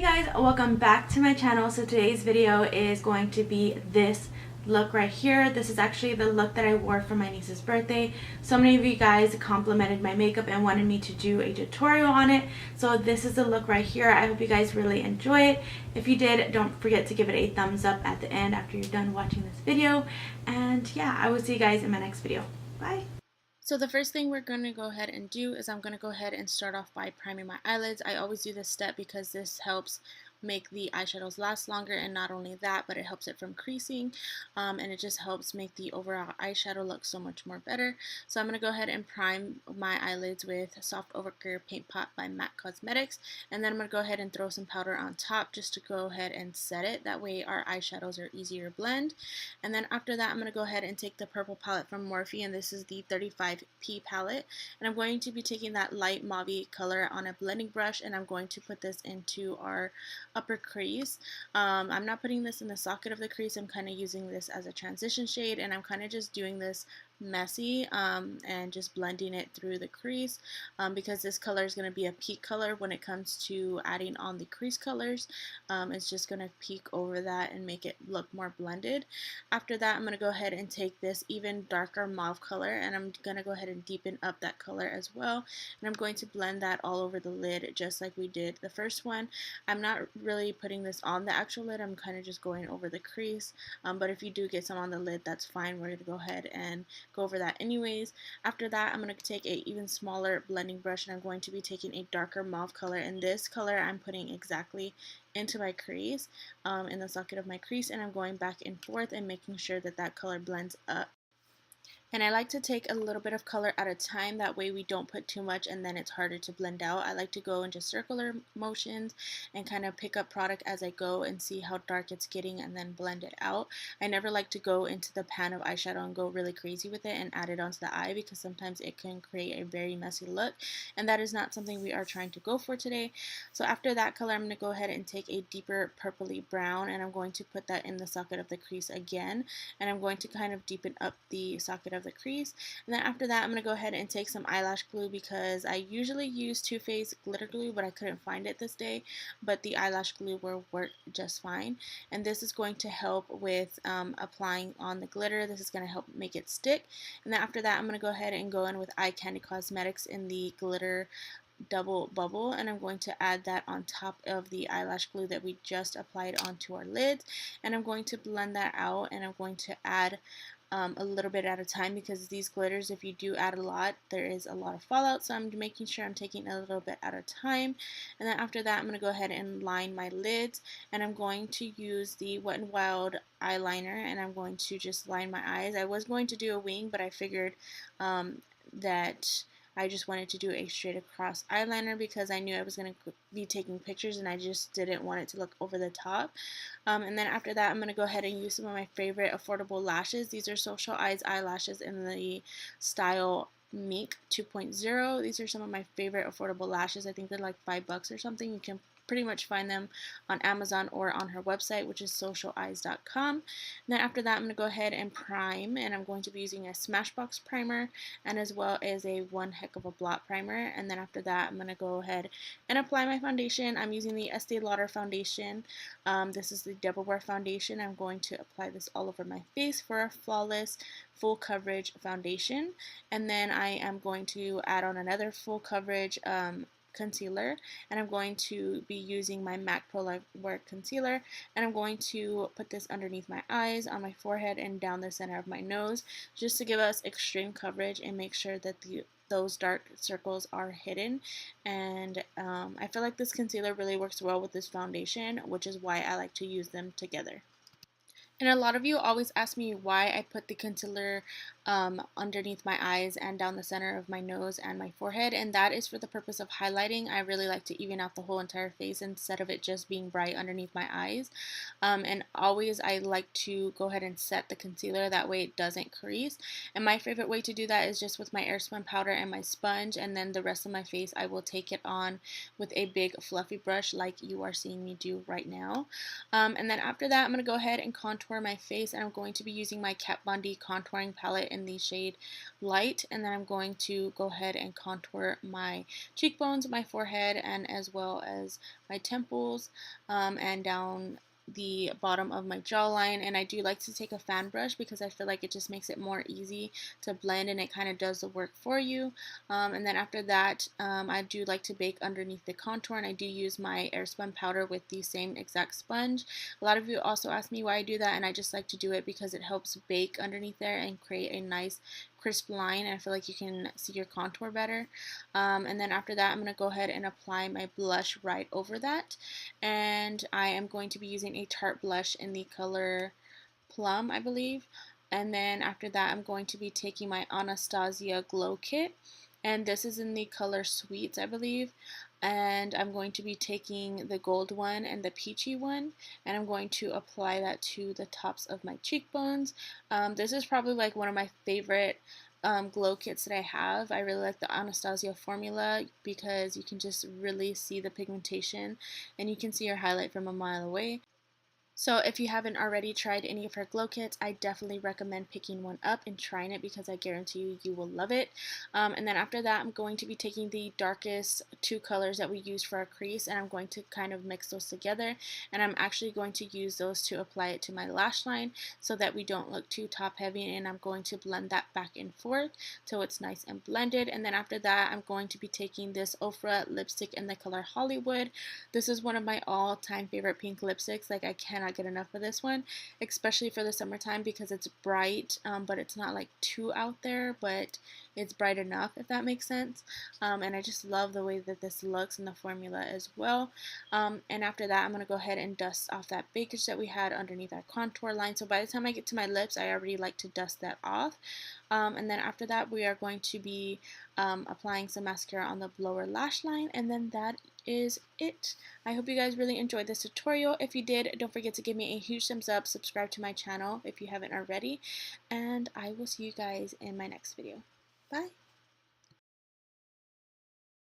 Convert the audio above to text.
guys, welcome back to my channel. So today's video is going to be this look right here. This is actually the look that I wore for my niece's birthday. So many of you guys complimented my makeup and wanted me to do a tutorial on it. So this is the look right here. I hope you guys really enjoy it. If you did, don't forget to give it a thumbs up at the end after you're done watching this video. And yeah, I will see you guys in my next video. Bye. So the first thing we're going to go ahead and do is I'm going to go ahead and start off by priming my eyelids. I always do this step because this helps make the eyeshadows last longer, and not only that, but it helps it from creasing, and it just helps make the overall eyeshadow look so much more better. So I'm going to go ahead and prime my eyelids with Soft Ochre Paint Pot by MAC Cosmetics, and then I'm going to go ahead and throw some powder on top just to go ahead and set it. That way our eyeshadows are easier to blend. And then after that, I'm going to go ahead and take the purple palette from Morphe, and this is the 35P palette, and I'm going to be taking that light mauve color on a blending brush, and I'm going to put this into our upper crease. I'm not putting this in the socket of the crease. I'm kind of using this as a transition shade, and I'm kind of just doing this messy and just blending it through the crease because this color is going to be a peak color when it comes to adding on the crease colors. It's just going to peek over that and make it look more blended. After that, I'm going to go ahead and take this even darker mauve color, and I'm going to go ahead and deepen up that color as well, and I'm going to blend that all over the lid just like we did the first one. I'm not really putting this on the actual lid. I'm kind of just going over the crease, but if you do get some on the lid, that's fine. We're going to go ahead and go over that anyways. After that, I'm going to take a even smaller blending brush, and I'm going to be taking a darker mauve color, and this color I'm putting exactly into my crease, in the socket of my crease, and I'm going back and forth and making sure that that color blends up. And I like to take a little bit of color at a time, that way we don't put too much and then it's harder to blend out. I like to go in just circular motions and kind of pick up product as I go and see how dark it's getting and then blend it out. I never like to go into the pan of eyeshadow and go really crazy with it and add it onto the eye, because sometimes it can create a very messy look, and that is not something we are trying to go for today. So after that color, I'm going to go ahead and take a deeper purpley brown, and I'm going to put that in the socket of the crease again, and I'm going to kind of deepen up the socket of the crease. And then after that, I'm going to go ahead and take some eyelash glue, because I usually use Too Faced glitter glue, but I couldn't find it this day, but the eyelash glue will work just fine. And this is going to help with applying on the glitter. This is going to help make it stick. And then after that, I'm going to go ahead and go in with Eye Candy Cosmetics in the glitter double bubble, and I'm going to add that on top of the eyelash glue that we just applied onto our lids, and I'm going to blend that out, and I'm going to add a little bit at a time, because these glitters, if you do add a lot, there is a lot of fallout, so I'm making sure I'm taking a little bit at a time. And then after that, I'm going to go ahead and line my lids, and I'm going to use the Wet n Wild eyeliner, and I'm going to just line my eyes. I was going to do a wing, but I figured that I just wanted to do a straight across eyeliner, because I knew I was going to be taking pictures and I just didn't want it to look over the top. And then after that, I'm going to go ahead and use some of my favorite affordable lashes. These are Social Eyes eyelashes in the style Mink 2.0. These are some of my favorite affordable lashes. I think they're like $5 or something. You can pretty much find them on Amazon or on her website, which is socialeyes.com. And then after that, I'm going to go ahead and prime, and I'm going to be using a Smashbox primer, and as well as a One Heck of a Blot primer. And then after that, I'm going to go ahead and apply my foundation. I'm using the Estee Lauder foundation. This is the Double Wear foundation. I'm going to apply this all over my face for a flawless full coverage foundation. And then I am going to add on another full coverage concealer, and I'm going to be using my MAC Pro Light Work concealer, and I'm going to put this underneath my eyes, on my forehead, and down the center of my nose, just to give us extreme coverage and make sure that those dark circles are hidden. And I feel like this concealer really works well with this foundation, which is why I like to use them together. And a lot of you always ask me why I put the concealer underneath my eyes and down the center of my nose and my forehead, and that is for the purpose of highlighting. I really like to even out the whole entire face instead of it just being bright underneath my eyes. And always I like to go ahead and set the concealer, that way it doesn't crease. And my favorite way to do that is just with my airspun powder and my sponge, and then the rest of my face I will take it on with a big fluffy brush like you are seeing me do right now. And then after that, I'm going to go ahead and contour contour my face, and I'm going to be using my Kat Von D contouring palette in the shade Light, and then I'm going to go ahead and contour my cheekbones, my forehead, and as well as my temples, and down the bottom of my jawline. And I do like to take a fan brush because I feel like it just makes it more easy to blend, and it kind of does the work for you. And then after that, I do like to bake underneath the contour, and I do use my airspun powder with the same exact sponge. A lot of you also ask me why I do that, and I just like to do it because it helps bake underneath there and create a nice crisp line, and I feel like you can see your contour better. And then after that, I'm going to go ahead and apply my blush right over that, and I am going to be using a Tarte blush in the color Plum, I believe. And then after that, I'm going to be taking my Anastasia Glow Kit, and this is in the color Sweets, I believe. And I'm going to be taking the gold one and the peachy one, and I'm going to apply that to the tops of my cheekbones. This is probably like one of my favorite glow kits that I have. I really like the Anastasia formula because you can just really see the pigmentation, and you can see your highlight from a mile away. So if you haven't already tried any of her glow kits, I definitely recommend picking one up and trying it because I guarantee you, you will love it. And then after that, I'm going to be taking the darkest two colors that we use for our crease, and I'm going to kind of mix those together. And I'm actually going to use those to apply it to my lash line so that we don't look too top heavy, and I'm going to blend that back and forth so it's nice and blended. And then after that, I'm going to be taking this Ofra lipstick in the color Hollywood. This is one of my all-time favorite pink lipsticks. Like, I cannot get enough of this one, especially for the summertime because it's bright, but it's not like too out there, but it's bright enough, if that makes sense. And I just love the way that this looks in the formula as well. And after that, I'm going to go ahead and dust off that bakage that we had underneath our contour line. So by the time I get to my lips, I already like to dust that off. And then after that, we are going to be applying some mascara on the lower lash line, and then that is it. I hope you guys really enjoyed this tutorial. If you did, don't forget to give me a huge thumbs up, subscribe to my channel if you haven't already, and I will see you guys in my next video. Bye!